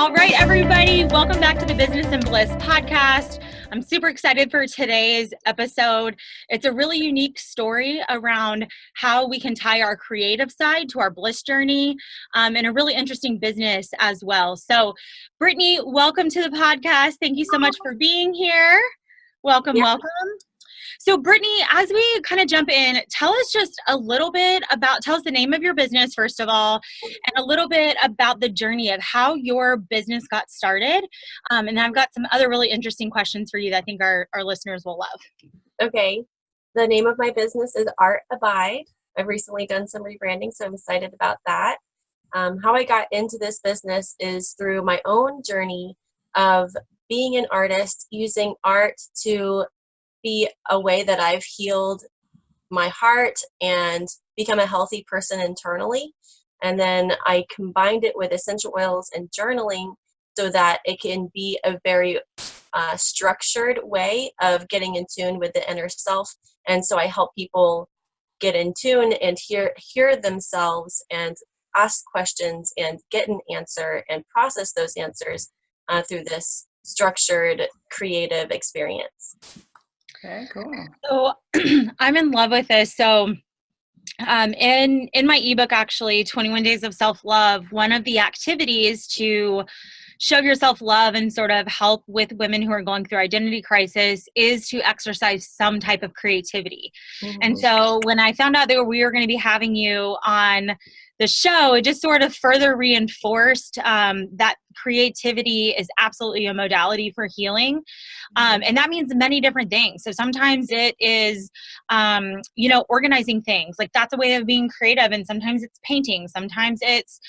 All right, everybody, welcome back to the Business and Bliss podcast. I'm super excited for today's episode. It's a really unique story around how we can tie our creative side to our bliss journey, and a really interesting business as well. So, Brittany, welcome to the podcast. Thank you so much for being here. Welcome. So Brittany, as we kind of jump in, tell us the name of your business, first of all, and a little bit about the journey of how your business got started. And I've got some other really interesting questions for you that I think our listeners will love. Okay. The name of my business is Art Abide. I've recently done some rebranding, so I'm excited about that. How I got into this business is through my own journey of being an artist, using art to be a way that I've healed my heart and become a healthy person internally. And then I combined it with essential oils and journaling so that it can be a very structured way of getting in tune with the inner self. And so I help people get in tune and hear themselves and ask questions and get an answer and process those answers through this structured creative experience. Okay, cool. So I'm in love with this. So in my ebook, actually, 21 Days of Self-Love, one of the activities to show yourself love and sort of help with women who are going through identity crisis is to exercise some type of creativity. Mm-hmm. And so when I found out that we were going to be having you on the show, it just sort of further reinforced that creativity is absolutely a modality for healing. And that means many different things. So sometimes it is, organizing things. Like that's a way of being creative. And sometimes it's painting. Sometimes it's,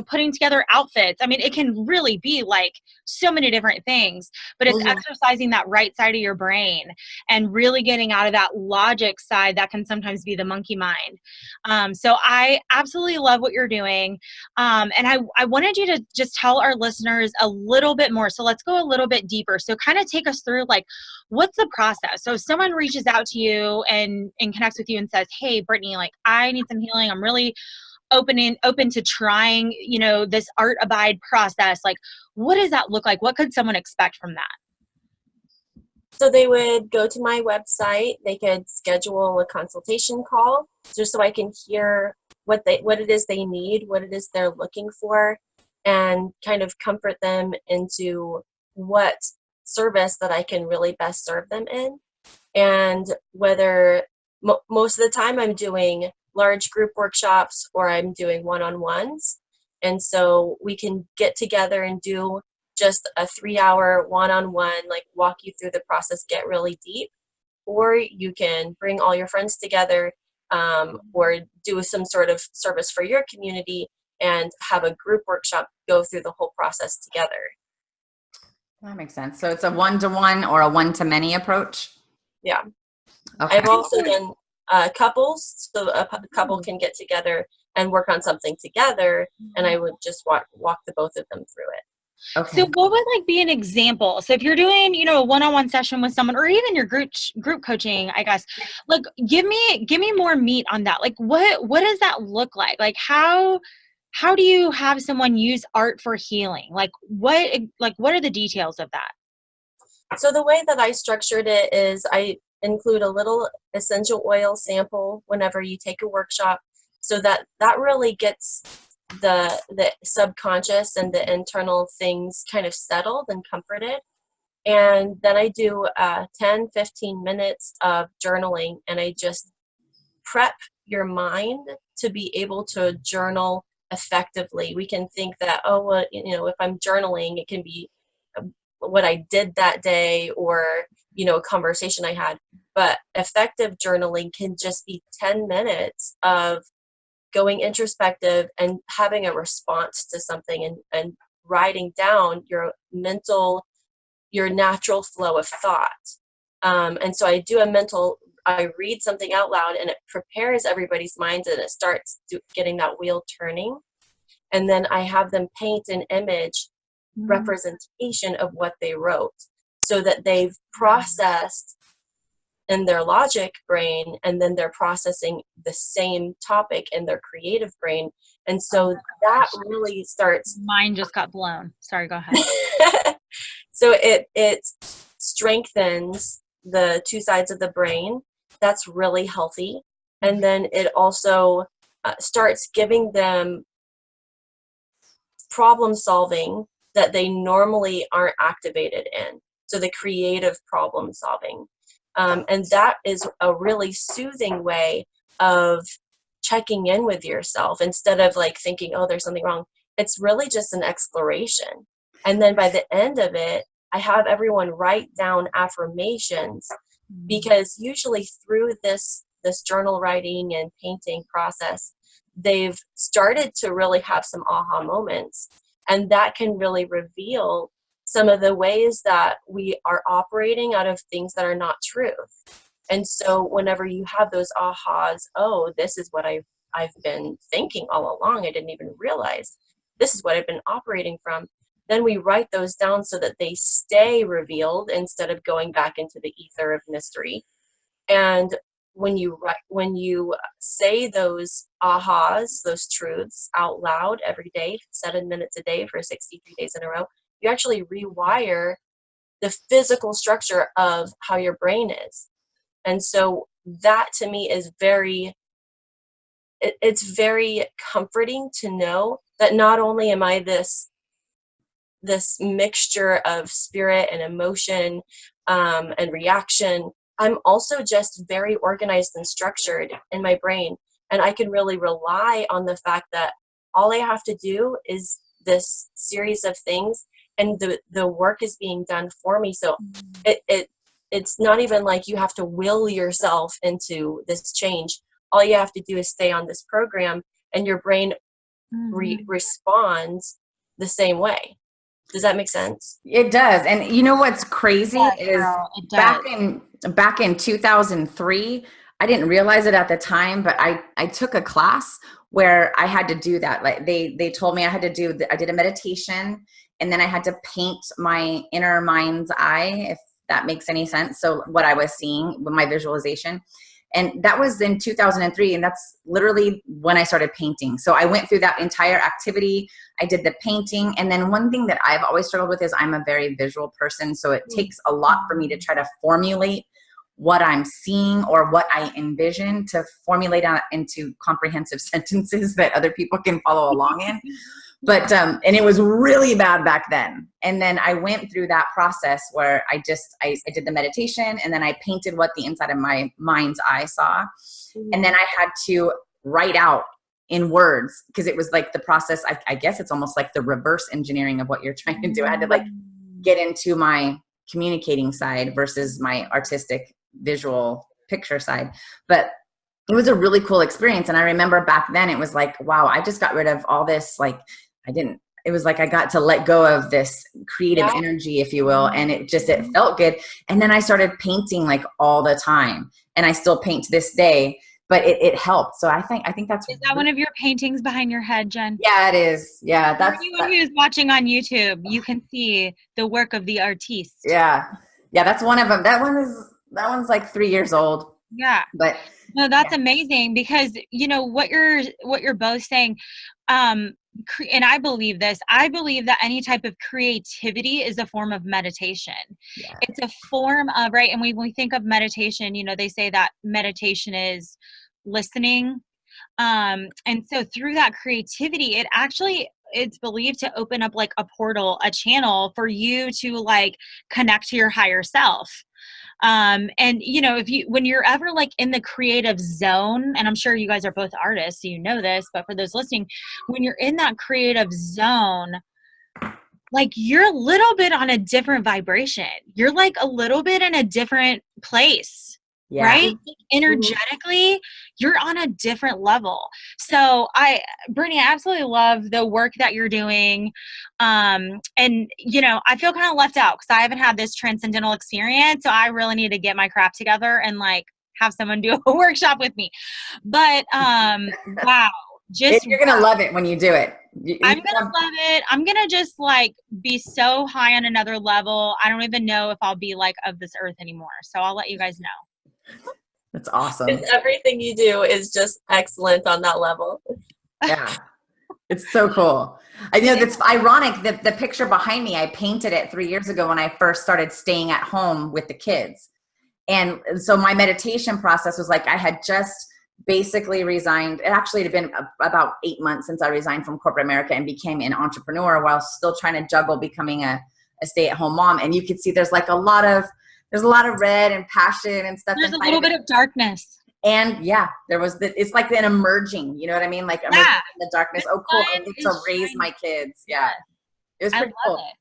putting together outfits. I mean, it can really be like so many different things, but it's exercising that right side of your brain and really getting out of that logic side that can sometimes be the monkey mind. So I absolutely love what you're doing. And I wanted you to just tell our listeners a little bit more. So let's go a little bit deeper. So kind of take us through like, what's the process? So if someone reaches out to you and connects with you and says, hey, Brittany, like I need some healing. I'm really open to trying, this Art Abide process. Like, what does that look like? What could someone expect from that? So they would go to my website. They could schedule a consultation call just so I can hear what it is they need, what it is they're looking for, and kind of comfort them into what service that I can really best serve them in. And whether most of the time I'm doing large group workshops or I'm doing one-on-ones. And so we can get together and do just a 3-hour one-on-one, like walk you through the process, get really deep. Or you can bring all your friends together or do some sort of service for your community and have a group workshop, go through the whole process together. That makes sense. So it's a one-to-one or a one-to-many approach? Yeah. Okay. I've also done couples, so a couple can get together and work on something together, and I would just walk the both of them through it. Okay. So what would be an example? So if you're doing, a one-on-one session with someone, or even your group coaching, I guess, like give me more meat on that. Like what does that look like? Like how do you have someone use art for healing? Like what are the details of that? So the way that I structured it is I include a little essential oil sample whenever you take a workshop, so that really gets the subconscious and the internal things kind of settled and comforted. And then I do 10-15 minutes of journaling, and I just prep your mind to be able to journal effectively. We can think that, if I'm journaling, it can be what I did that day or, a conversation I had. But effective journaling can just be 10 minutes of going introspective and having a response to something and writing down your natural flow of thought. And so I read something out loud, and it prepares everybody's minds, and it starts getting that wheel turning. And then I have them paint an image representation of what they wrote, so that they've processed in their logic brain, and then they're processing the same topic in their creative brain. And so that really starts. Mine just got blown. Sorry, go ahead. So it strengthens the two sides of the brain. That's really healthy. And then it also starts giving them problem solving that they normally aren't activated in. So the creative problem solving. And that is a really soothing way of checking in with yourself instead of like thinking, oh, there's something wrong. It's really just an exploration. And then by the end of it, I have everyone write down affirmations, because usually through this journal writing and painting process, they've started to really have some aha moments. And that can really reveal some of the ways that we are operating out of things that are not truth. And so whenever you have those ahas, oh, this is what I've been thinking all along, I didn't even realize. This is what I've been operating from. Then we write those down so that they stay revealed instead of going back into the ether of mystery. And when you say those ahas, those truths out loud every day, 7 minutes a day for 63 days in a row, you actually rewire the physical structure of how your brain is. And so that to me is it's very comforting to know that not only am I this mixture of spirit and emotion and reaction, I'm also just very organized and structured in my brain. And I can really rely on the fact that all I have to do is this series of things, and the work is being done for me. So it's not even like you have to will yourself into this change. All you have to do is stay on this program, and your brain responds the same way. Does that make sense? It does. And you know what's crazy is back in 2003, I didn't realize it at the time, but I took a class where I had to do that. Like they told me I did a meditation, and then I had to paint my inner mind's eye, if that makes any sense. So what I was seeing with my visualization. And that was in 2003. And that's literally when I started painting. So I went through that entire activity. I did the painting. And then one thing that I've always struggled with is I'm a very visual person. So it takes a lot for me to try to formulate what I'm seeing or what I envision, to formulate out into comprehensive sentences that other people can follow along in. But, and it was really bad back then. And then I went through that process where I did the meditation, and then I painted what the inside of my mind's eye saw. And then I had to write out in words, because it was like the process, I guess it's almost like the reverse engineering of what you're trying to do. I had to like get into my communicating side versus my artistic visual picture side. But it was a really cool experience. And I remember back then it was like, wow, I just got rid of all this, like it was like I got to let go of this creative energy, if you will. And it felt good. And then I started painting like all the time, and I still paint to this day, but it helped. So I think that's. Is that one of your paintings behind your head, Jen? Yeah, it is. Yeah. For anyone who's watching on YouTube, you can see the work of the artiste. Yeah. Yeah. That's one of them. That one's like 3 years old. Yeah. But no, that's amazing, because you know what you're both saying. And I believe this. I believe that any type of creativity is a form of meditation. Yeah. It's a form of, right? And when we think of meditation, you know, they say that meditation is listening. And so through that creativity, it's believed to open up like a portal, a channel for you to like connect to your higher self. And you know, when you're ever like in the creative zone, and I'm sure you guys are both artists, so you know this, but for those listening, when you're in that creative zone, like you're a little bit on a different vibration. You're like a little bit in a different place. Yeah. Right? Energetically, you're on a different level. So Brittany, I absolutely love the work that you're doing. And you know, I feel kind of left out because I haven't had this transcendental experience. So I really need to get my crap together and like have someone do a workshop with me. But wow. You're going to love it when you do it. I'm going to love it. I'm going to just like be so high on another level. I don't even know if I'll be like of this earth anymore. So I'll let you guys know. That's awesome. Because everything you do is just excellent on that level. Yeah. It's so cool. I know that's ironic that the picture behind me, I painted it 3 years ago when I first started staying at home with the kids. And so my meditation process was like, I had just basically resigned. It actually had been about 8 months since I resigned from corporate America and became an entrepreneur while still trying to juggle becoming a stay-at-home mom. And you can see there's a lot of red and passion and stuff. There's a little bit of darkness. And yeah, it's like an emerging, you know what I mean? Like emerging in the darkness. Oh, cool. I get to raise my kids. Yeah. It was pretty cool. It.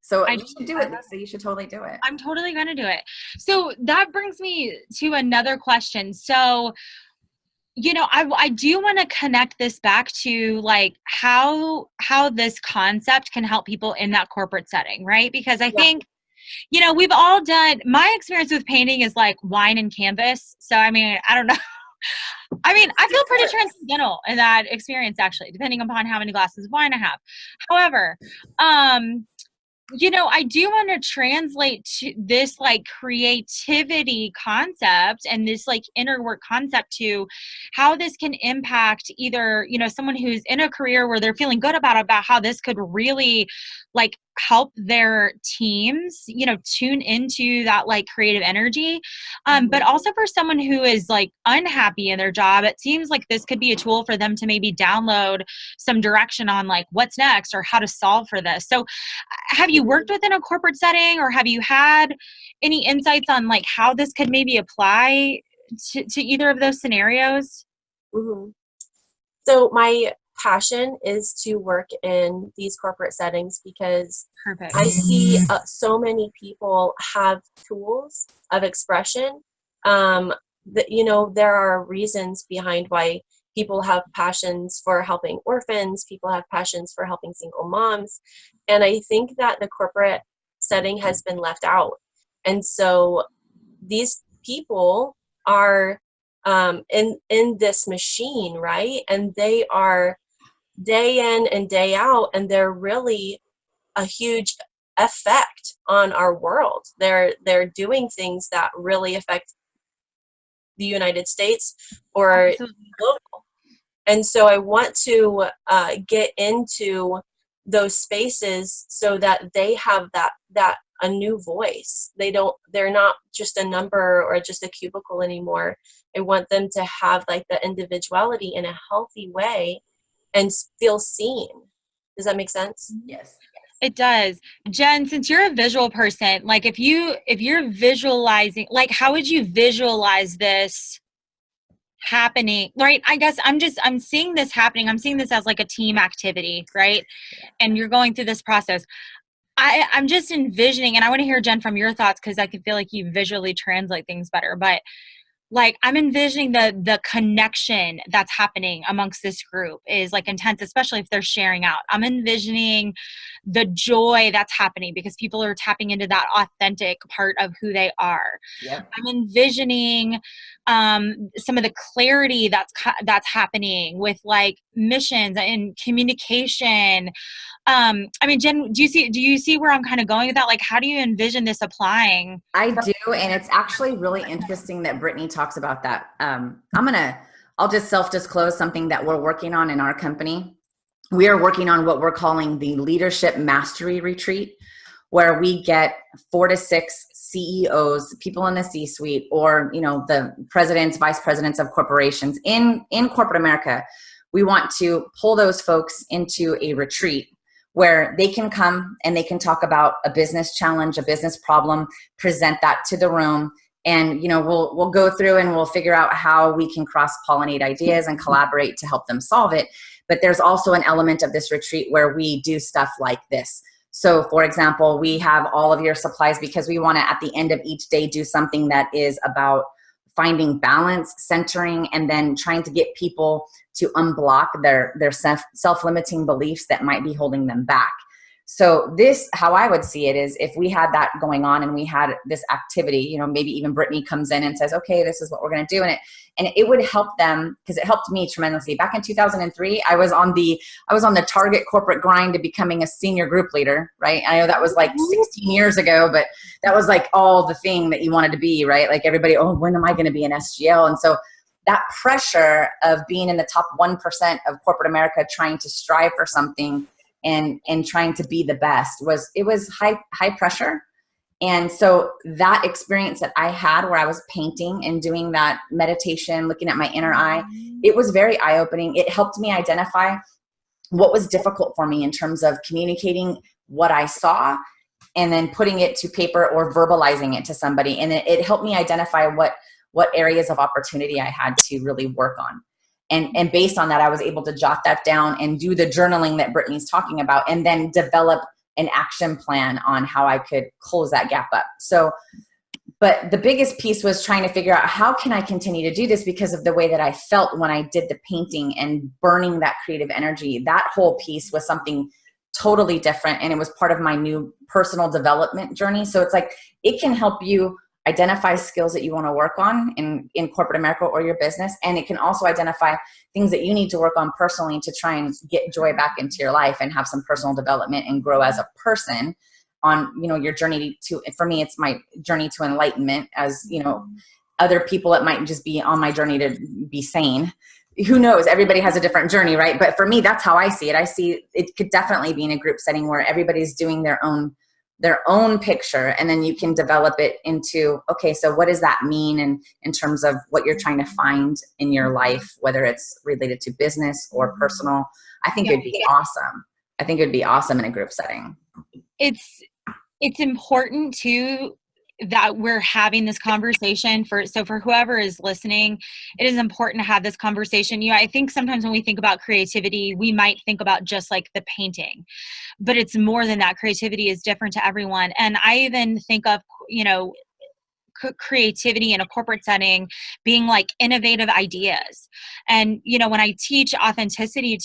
So you should do it, Lisa. You should totally do it. I'm totally going to do it. So that brings me to another question. So, I do want to connect this back to like how this concept can help people in that corporate setting, right? Because I think, we've all done, my experience with painting is like wine and canvas. So, I mean, I don't know. I mean, I feel pretty transcendental in that experience, actually, depending upon how many glasses of wine I have. However, I do want to translate to this like creativity concept and this like inner work concept to how this can impact either, someone who's in a career where they're feeling good about how this could really like help their teams, tune into that like creative energy. But also for someone who is like unhappy in their job, it seems like this could be a tool for them to maybe download some direction on like what's next or how to solve for this. So have you worked within a corporate setting, or have you had any insights on like how this could maybe apply to either of those scenarios? Mm-hmm. So my passion is to work in these corporate settings because I see so many people have tools of expression. There are reasons behind why people have passions for helping orphans, people have passions for helping single moms. And I think that the corporate setting has been left out. And so these people are in this machine, right? And they are day in and day out, and they're really a huge effect on our world. They're doing things that really affect the United States or global. And so I want to get into those spaces so that they have that a new voice. They're not just a number or just a cubicle anymore. I want them to have like the individuality in a healthy way and feel seen. Does that make sense? Yes. It does. Jen, since you're a visual person, like if you're visualizing, like how would you visualize this happening, right? I guess I'm seeing this happening. I'm seeing this as like a team activity, right? And you're going through this process. I'm just envisioning, and I want to hear, Jen, from your thoughts, because I can feel like you visually translate things better, but like I'm envisioning the connection that's happening amongst this group is like intense, especially if they're sharing out. I'm envisioning the joy that's happening because people are tapping into that authentic part of who they are. Yep. I'm envisioning some of the clarity that's happening with like missions and communication. I mean, Jen, do you see where I'm kind of going with that? Like, how do you envision this applying? I do, and it's actually really interesting that Brittany talks about that. I'll just self-disclose something that we're working on in our company. We are working on what we're calling the Leadership Mastery Retreat, where we get 4 to 6 CEOs, people in the C-suite, or the presidents, vice presidents of corporations in corporate America. We want to pull those folks into a retreat where they can come and they can talk about a business challenge, a business problem, present that to the room. And, we'll go through and we'll figure out how we can cross-pollinate ideas and collaborate to help them solve it. But there's also an element of this retreat where we do stuff like this. So for example, we have all of your supplies because we want to, at the end of each day, do something that is about finding balance, centering, and then trying to get people to unblock their self-limiting beliefs that might be holding them back. So this, how I would see it is, if we had that going on and we had this activity, you know, maybe even Brittany comes in and says, okay, this is what we're going to do. And it would help them, because it helped me tremendously. Back in 2003, I was on the target corporate grind to becoming a senior group leader, right? I know that was like 16 years ago, but that was like all the thing that you wanted to be, right? Like everybody, oh, when am I going to be an SGL? And so that pressure of being in the top 1% of corporate America, trying to strive for something and trying to be the best, was high pressure. And so that experience that I had, where I was painting and doing that meditation, looking at my inner eye, it was very eye-opening. It helped me identify what was difficult for me in terms of communicating what I saw and then putting it to paper or verbalizing it to somebody. And it helped me identify what areas of opportunity I had to really work on. And based on that, I was able to jot that down and do the journaling that Brittany's talking about, and then develop an action plan on how I could close that gap up. So, but the biggest piece was trying to figure out, how can I continue to do this, because of the way that I felt when I did the painting and burning that creative energy. That whole piece was something totally different, and it was part of my new personal development journey. So it's like, it can help you identify skills that you want to work on in corporate America or your business. And it can also identify things that you need to work on personally to try and get joy back into your life and have some personal development and grow as a person on, you know, your journey to, for me, it's my journey to enlightenment. As, you know, other people, it might just be on my journey to be sane. Who knows? Everybody has a different journey, right? But for me, that's how I see it. I see it could definitely be in a group setting where everybody's doing their own picture, and then you can develop it into, okay, so what does that mean in terms of what you're trying to find in your life, whether it's related to business or personal. I think it'd be awesome. I think it'd be awesome in a group setting. It's important too that we're having this conversation for whoever is listening. It is important to have this conversation. You know, I think sometimes when we think about creativity, we might think about just like the painting, but it's more than that. Creativity is different to everyone. And I even think of, you know, creativity in a corporate setting being like innovative ideas. And, you know, when I teach authenticity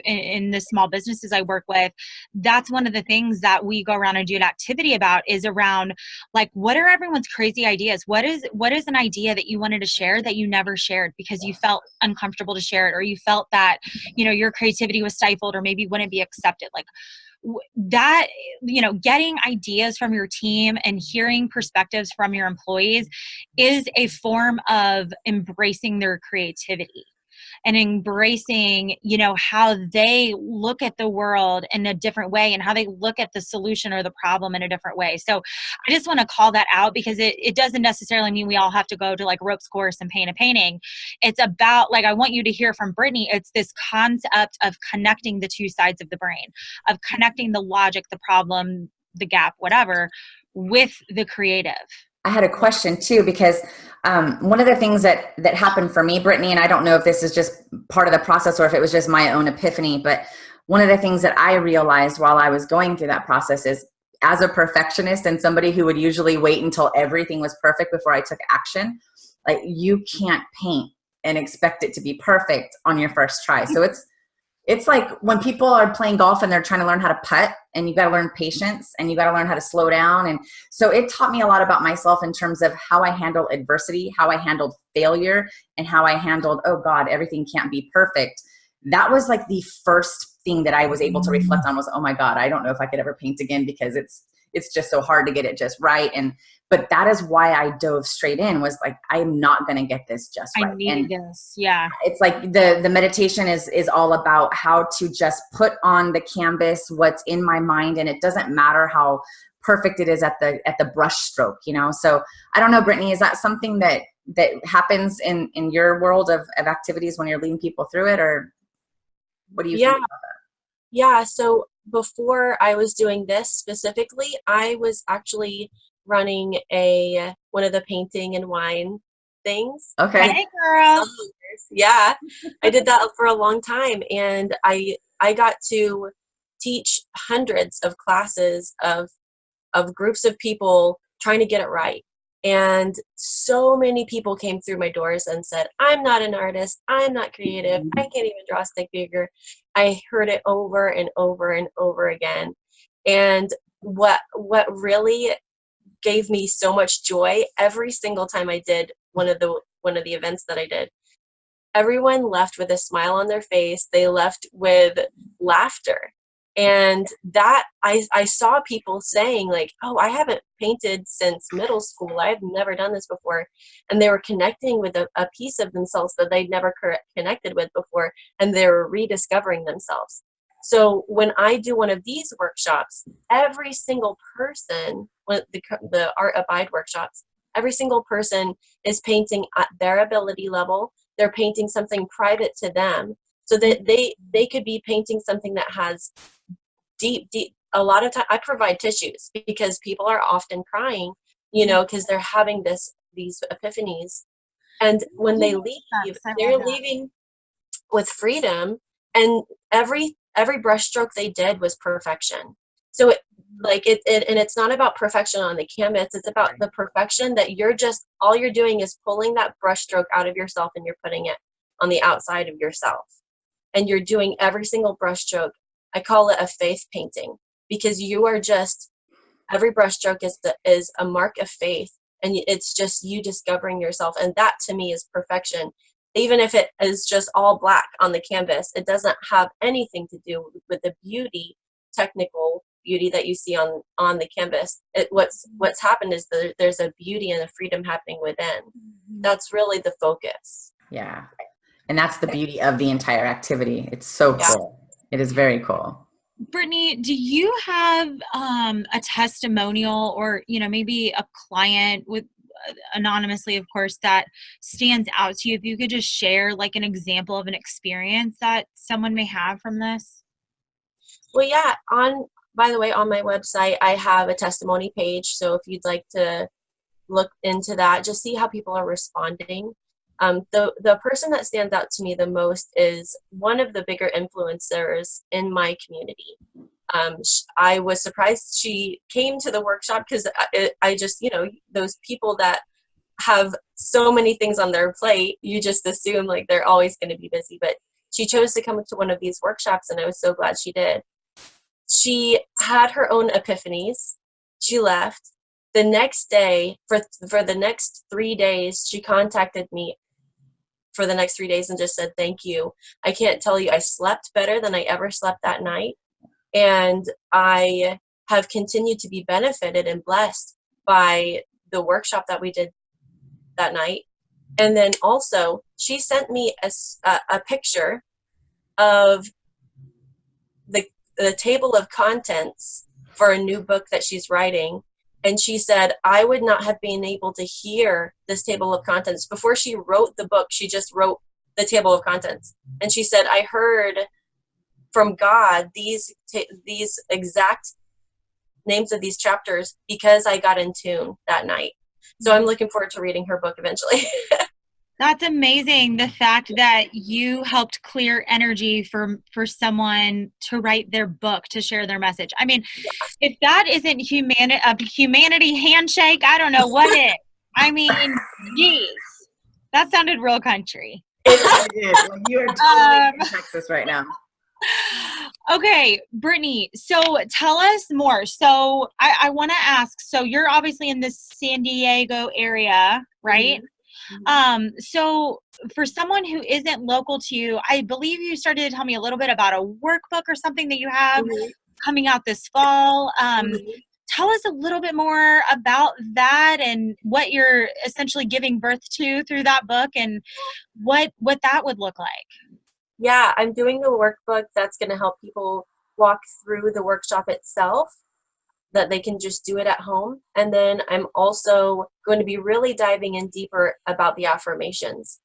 in the small businesses I work with, that's one of the things that we go around and do an activity about, is around like, what are everyone's crazy ideas? What is an idea that you wanted to share that you never shared because you felt uncomfortable to share it, or you felt that, you know, your creativity was stifled or maybe wouldn't be accepted? Like, that, you know, getting ideas from your team and hearing perspectives from your employees is a form of embracing their creativity and embracing, you know, how they look at the world in a different way and how they look at the solution or the problem in a different way. So I just want to call that out, because it doesn't necessarily mean we all have to go to like ropes course and paint a painting. It's about, like, I want you to hear from Brittany, it's this concept of connecting the two sides of the brain, of connecting the logic, the problem, the gap, whatever, with the creative. I had a question too, because one of the things that happened for me, Brittany, and I don't know if this is just part of the process or if it was just my own epiphany, but one of the things that I realized while I was going through that process is, as a perfectionist and somebody who would usually wait until everything was perfect before I took action, like, you can't paint and expect it to be perfect on your first try. So it's like when people are playing golf and they're trying to learn how to putt, and you got to learn patience and you got to learn how to slow down. And so it taught me a lot about myself in terms of how I handle adversity, how I handled failure, and how I handled, oh God, everything can't be perfect. That was like the first thing that I was able to reflect on was, oh my God, I don't know if I could ever paint again, because it's just so hard to get it just right. But that is why I dove straight in, was like, I'm not going to get this just right. I needed this. Yeah. It's like the meditation is all about how to just put on the canvas what's in my mind. And it doesn't matter how perfect it is at the brush stroke, you know? So I don't know, Brittany, is that something that happens in your world of activities when you're leading people through it, or what do you think about that? Yeah. So before I was doing this specifically, I was actually running one of the painting and wine things. Okay. Hey, girl. Yeah. I did that for a long time, and I got to teach hundreds of classes of groups of people trying to get it right. And so many people came through my doors and said, I'm not an artist. I'm not creative. I can't even draw a stick figure. I heard it over and over and over again. And what really gave me so much joy every single time I did one of the events that I did, everyone left with a smile on their face. They left with laughter. And that I saw people saying like, oh, I haven't painted since middle school. I've never done this before. And they were connecting with a piece of themselves that they'd never connected with before. And they were rediscovering themselves. So when I do one of these workshops, every single person, the Art Abide workshops, every single person is painting at their ability level. They're painting something private to them, so that they could be painting something that has deep, a lot of time. I provide tissues because people are often crying, because they're having these epiphanies. And when they leave, they're leaving with freedom, and every brushstroke they did was perfection. So and it's not about perfection on the canvas. It's about the perfection that all you're doing is pulling that brushstroke out of yourself and you're putting it on the outside of yourself. And you're doing every single brushstroke. I call it a faith painting, because you are every brushstroke is a mark of faith, and it's just you discovering yourself. And that to me is perfection. Even if it is just all black on the canvas, it doesn't have anything to do with the technical beauty that you see on the canvas. What's happened is there's a beauty and a freedom happening within. That's really the focus. Yeah. And that's the beauty of the entire activity. It's so cool. It is very cool. Brittany, do you have a testimonial or, maybe a client with anonymously, of course, that stands out to you? If you could just share like an example of an experience that someone may have from this. Well, yeah. By the way, on my website, I have a testimony page. So if you'd like to look into that, just see how people are responding. The person that stands out to me the most is one of the bigger influencers in my community. I was surprised she came to the workshop, because I just, those people that have so many things on their plate, you just assume like they're always going to be busy. But she chose to come to one of these workshops, and I was so glad she did. She had her own epiphanies. She left. The next day, for the next 3 days, she contacted me for the next 3 days and just said, thank you. I can't tell you, I slept better than I ever slept that night. And I have continued to be benefited and blessed by the workshop that we did that night. And then also, she sent me a picture of the table of contents for a new book that she's writing. And she said, I would not have been able to hear this table of contents. Before she wrote the book, she just wrote the table of contents. And she said, I heard from God these exact names of these chapters because I got in tune that night. So I'm looking forward to reading her book eventually. That's amazing. The fact that you helped clear energy for someone to write their book, to share their message. I mean, if that isn't a humanity handshake, I don't know what is. I mean, geez, that sounded real country. It is. Well, you are totally in Texas right now. Okay, Brittany, so tell us more. So I want to ask, so you're obviously in the San Diego area, right? Mm-hmm. So for someone who isn't local to you, I believe you started to tell me a little bit about a workbook or something that you have coming out this fall. Tell us a little bit more about that and what you're essentially giving birth to through that book and what that would look like. Yeah, I'm doing a workbook that's going to help people walk through the workshop itself, that they can just do it at home. And then I'm also going to be really diving in deeper about the affirmations,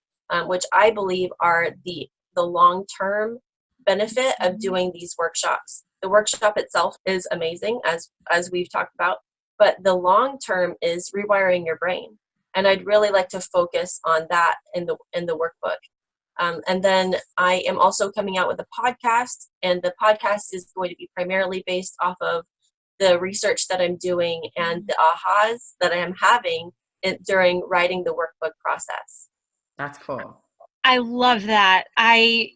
which I believe are the long-term benefit of doing these workshops. The workshop itself is amazing, as we've talked about, but the long-term is rewiring your brain. And I'd really like to focus on that in the workbook. And then I am also coming out with a podcast, and the podcast is going to be primarily based off of the research that I'm doing and the ahas that I am having during writing the workbook process. That's cool. I love that. I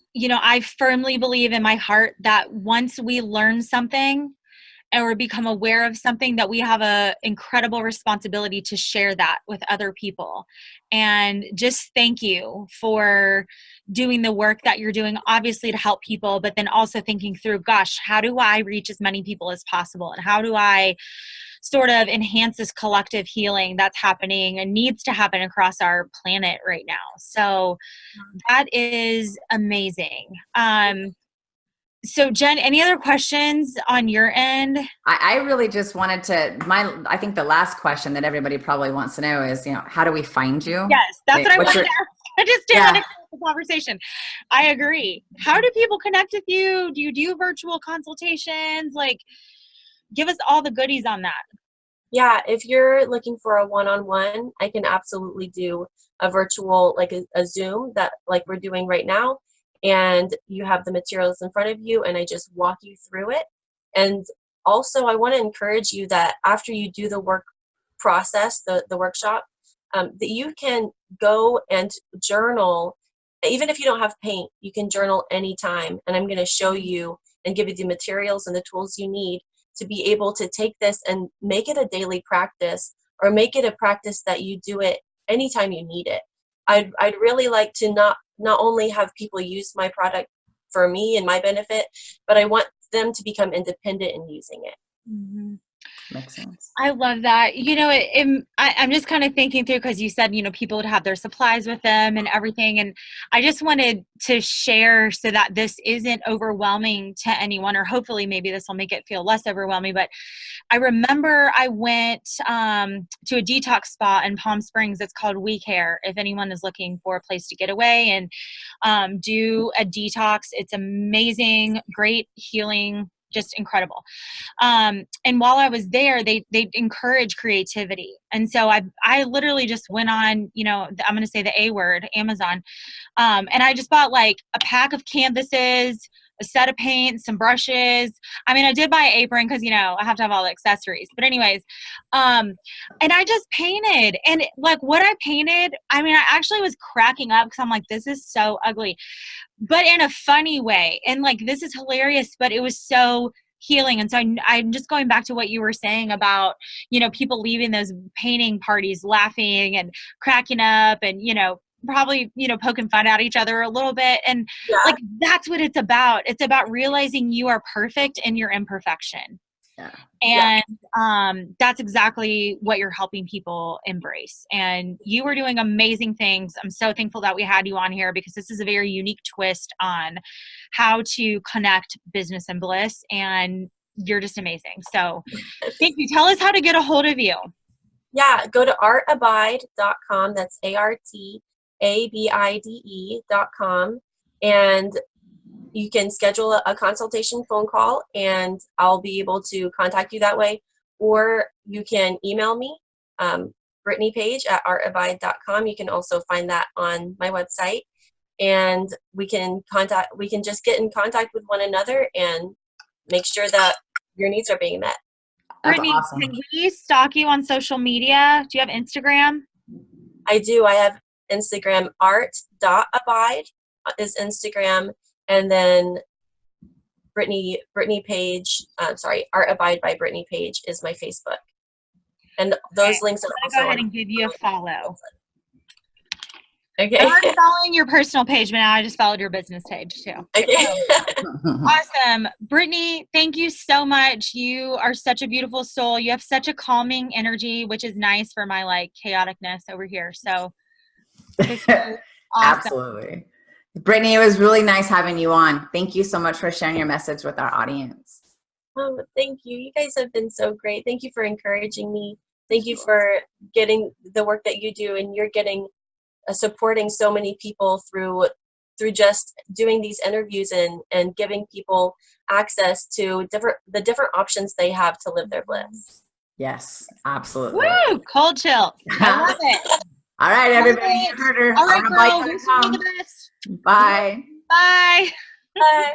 firmly believe in my heart that once we learn something or become aware of something, that we have a incredible responsibility to share that with other people. And just thank you for doing the work that you're doing, obviously to help people, but then also thinking through, gosh, how do I reach as many people as possible? And how do I sort of enhance this collective healing that's happening and needs to happen across our planet right now? So that is amazing. So Jen, any other questions on your end? I really just wanted to, I think the last question that everybody probably wants to know is, how do we find you? Yes, that's what I wanted to ask. I just didn't want to close the conversation. I agree. How do people connect with you? Do you do virtual consultations? Like, give us all the goodies on that. Yeah, if you're looking for a one-on-one, I can absolutely do a virtual, like a Zoom that like we're doing right now. And you have the materials in front of you and I just walk you through it. And also I want to encourage you that after you do the work process, the workshop, that you can go and journal. Even if you don't have paint, you can journal anytime. And I'm going to show you and give you the materials and the tools you need to be able to take this and make it a daily practice, or make it a practice that you do it anytime you need it. I'd really like to not only have people use my product for me and my benefit, but I want them to become independent in using it. Mm-hmm. Makes sense. I love that. I'm just kind of thinking through, because you said, people would have their supplies with them and everything. And I just wanted to share so that this isn't overwhelming to anyone, or hopefully maybe this will make it feel less overwhelming. But I remember I went to a detox spa in Palm Springs. It's called We Care. If anyone is looking for a place to get away and do a detox, it's amazing, great healing, just incredible. And while I was there, they encourage creativity. And so I literally just went on, I'm going to say the A word, Amazon. And I just bought like a pack of canvases, a set of paint, some brushes. I mean, I did buy an apron because, I have to have all the accessories. But anyways, and I just painted. And like what I painted, I mean, I actually was cracking up because I'm like, this is so ugly, but in a funny way. And like, this is hilarious, but it was so healing. And so I'm just going back to what you were saying about, people leaving those painting parties laughing and cracking up and, probably, poking fun at each other a little bit. And like, that's what it's about. It's about realizing you are perfect in your imperfection. Yeah. And that's exactly what you're helping people embrace. And you were doing amazing things. I'm so thankful that we had you on here, because this is a very unique twist on how to connect business and bliss. And you're just amazing. So thank you. Tell us how to get a hold of you. Yeah, go to artabide.com. That's ARTABIDE.com. And you can schedule a consultation phone call and I'll be able to contact you that way. Or you can email me, Brittany Paige at artabide.com. You can also find that on my website. And we can just get in contact with one another and make sure that your needs are being met. That's Brittany, awesome. can we stalk you on social media? Do you have Instagram? I do. I have Instagram. art.abide is Instagram. And then Brittany Paige, Art Abide by Brittany Paige is my Facebook. And those links are also go ahead and give you a follow. Okay. I'm already following your personal page, but now I just followed your business page too. Okay. Awesome. Brittany, thank you so much. You are such a beautiful soul. You have such a calming energy, which is nice for my like chaoticness over here. So awesome. Absolutely. Brittany, it was really nice having you on. Thank you so much for sharing your message with our audience. Oh, thank you. You guys have been so great. Thank you for encouraging me. Thank you for getting the work that you do, and you're getting supporting so many people through just doing these interviews and giving people access to the different options they have to live their bliss. Yes, absolutely. Woo! Cold chill. I love it. All right, everybody. You heard her. All right, girl. Wish you the best. Bye. Bye. Bye.